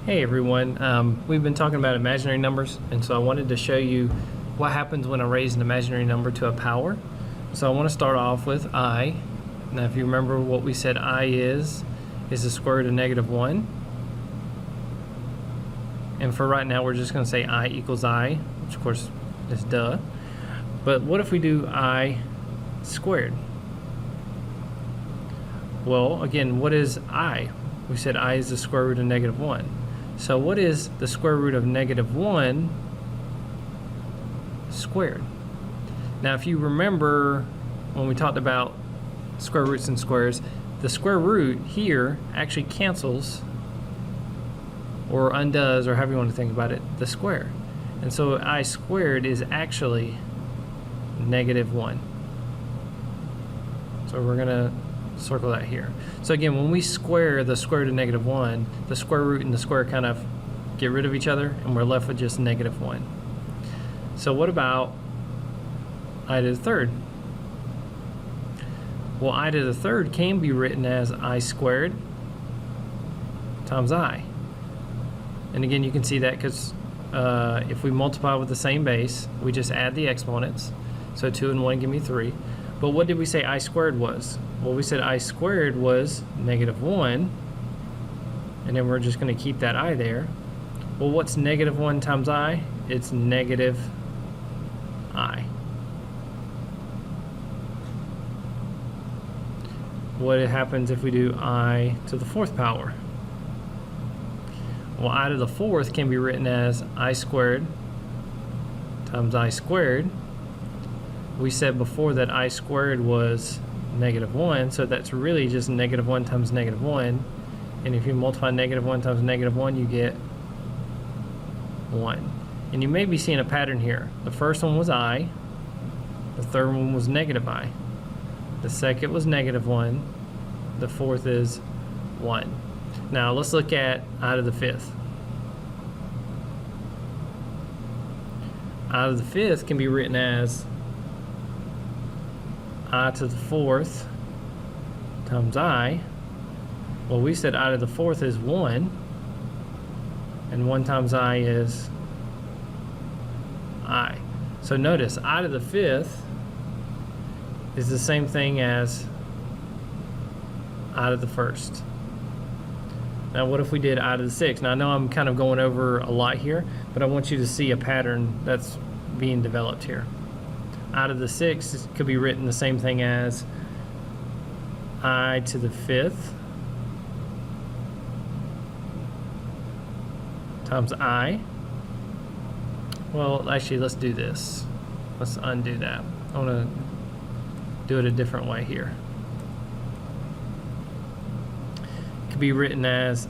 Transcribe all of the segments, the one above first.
Hey everyone, we've been talking about imaginary numbers, and so I wanted to show you what happens when I raise an imaginary number to a power. So I want to start off with I. Now if you remember what we said I is the square root of -1. And for right now we're just going to say I equals I, which of course is duh. But what if we do I squared? Well, again, what is I? We said I is the square root of -1. So what is the square root of -1 squared? Now if you remember when we talked about square roots and squares, the square root here actually cancels or undoes, or however you want to think about it, the square. And so I squared is actually -1. So we're going to circle that here. So again, when we square the square root of -1, the square root and the square kind of get rid of each other, and we're left with just -1. So what about I to the third? Well, I to the third can be written as I squared times I. And again, you can see that because if we multiply with the same base, we just add the exponents. So 2 and 1 give me 3. But what did we say I squared was? Well, we said I squared was -1, and then we're just going to keep that I there. Well, what's -1 times I? It's -I. What happens if we do I to the fourth power? Well, I to the fourth can be written as I squared times I squared. We said before that I squared was -1, so that's really just -1 times -1. And if you multiply -1 times -1, you get 1. And you may be seeing a pattern here. The first one was I. The third one was -I. The second was -1. The fourth is 1. Now let's look at I to the fifth. I to the fifth can be written as I to the fourth times I. Well, we said I to the fourth is 1, and 1 times I is I. So notice I to the fifth is the same thing as I to the first. Now what if we did I to the sixth? Now I know I'm kind of going over a lot here, but I want you to see a pattern that's being developed here. I to the sixth could be written the same thing as I to the fifth times I. Well, actually, let's do this. Let's undo that. I want to do it a different way here. It could be written as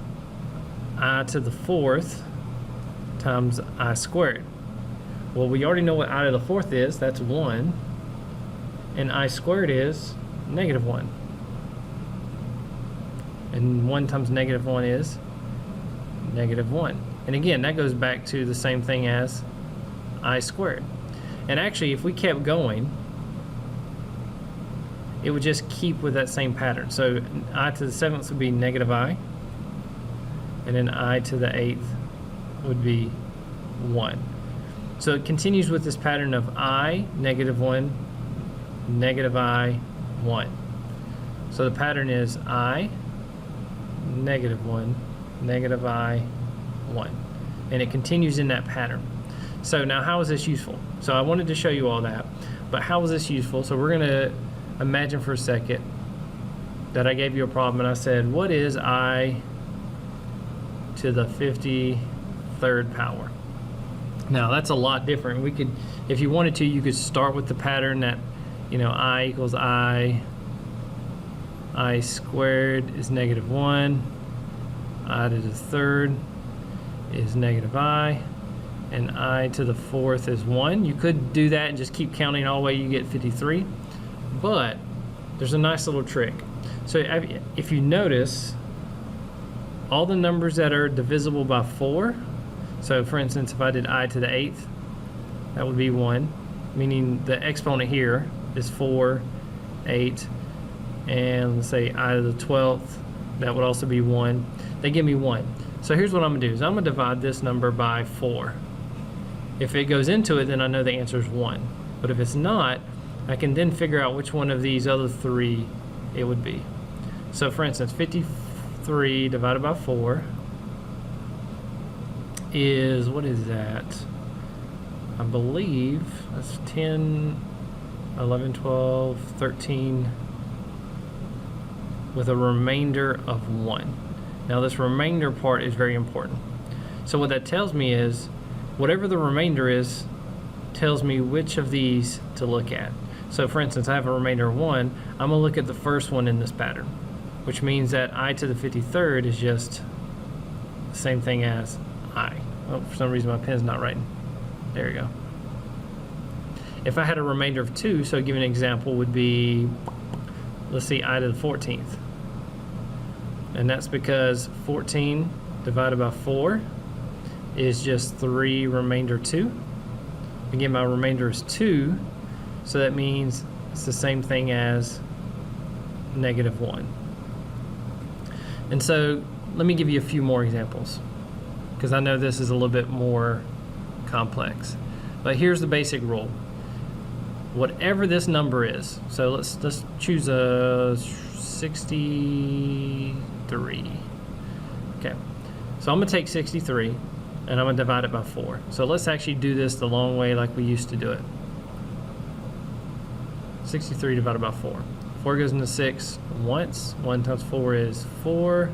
I to the fourth times I squared. Well, we already know what I to the fourth is. That's 1. And I squared is -1. And 1 times -1 is -1. And again, that goes back to the same thing as I squared. And actually, if we kept going, it would just keep with that same pattern. So I to the seventh would be -I. And then I to the eighth would be 1. So it continues with this pattern of I, -1, -I, 1. So the pattern is I, -1, -I, 1. And it continues in that pattern. So now how is this useful? So I wanted to show you all that, but how is this useful? So we're going to imagine for a second that I gave you a problem and I said, what is I to the 53rd power? Now that's a lot different. We could, if you wanted to, you could start with the pattern that, I equals I squared is -1, I to the third is -I, and I to the fourth is 1. You could do that and just keep counting all the way, you get 53. But there's a nice little trick. So if you notice, all the numbers that are divisible by 4, so for instance, if I did I to the 8th, that would be 1, meaning the exponent here is 4, 8, and let's say I to the 12th, that would also be 1. They give me 1. So here's what I'm gonna do, is I'm gonna divide this number by 4. If it goes into it, then I know the answer is 1. But if it's not, I can then figure out which one of these other 3 it would be. So for instance, 53 divided by 4 is, what is that? I believe that's 10, 11, 12, 13, with a remainder of 1. Now this remainder part is very important. So what that tells me is, whatever the remainder is, tells me which of these to look at. So for instance, I have a remainder of 1, I'm gonna look at the first one in this pattern, which means that I to the 53rd is just the same thing as I. Oh, for some reason my pen's not writing. There we go. If I had a remainder of 2, so give an example would be, let's see, I to the 14th. And that's because 14 divided by 4 is just 3 remainder 2. Again, my remainder is 2, so that means it's the same thing as negative 1. And so let me give you a few more examples, because I know this is a little bit more complex. But here's the basic rule. Whatever this number is, so let's choose a 63. Okay, so I'm gonna take 63 and I'm gonna divide it by 4. So let's actually do this the long way like we used to do it. 63 divided by 4. 4 goes into 6 once. 1 times 4 is 4.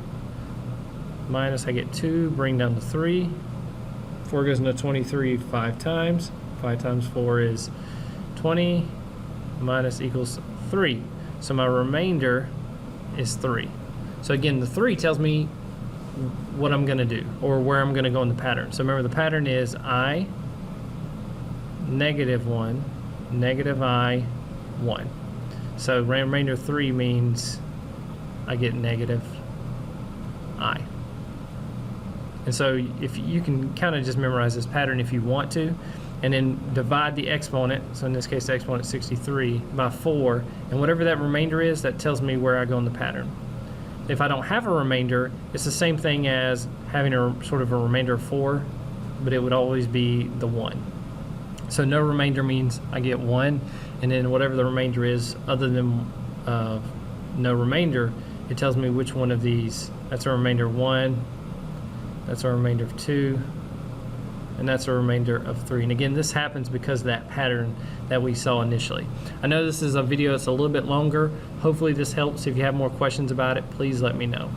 Minus, I get 2, bring down to 3. 4 goes into 23 5 times. 5 times 4 is 20. Minus equals 3. So my remainder is 3. So again, the 3 tells me what I'm going to do, or where I'm going to go in the pattern. So remember, the pattern is I, negative 1, negative I, 1. So remainder 3 means I get negative I. And so if you can kind of just memorize this pattern if you want to, and then divide the exponent, so in this case the exponent is 63, by 4, and whatever that remainder is, that tells me where I go in the pattern. If I don't have a remainder, it's the same thing as having a sort of a remainder of 4, but it would always be the 1. So no remainder means I get 1, and then whatever the remainder is other than no remainder, it tells me which one of these. That's a remainder of 1, that's a remainder of 2, and that's a remainder of 3. And again, this happens because of that pattern that we saw initially. I know this is a video that's a little bit longer. Hopefully this helps. If you have more questions about it, please let me know.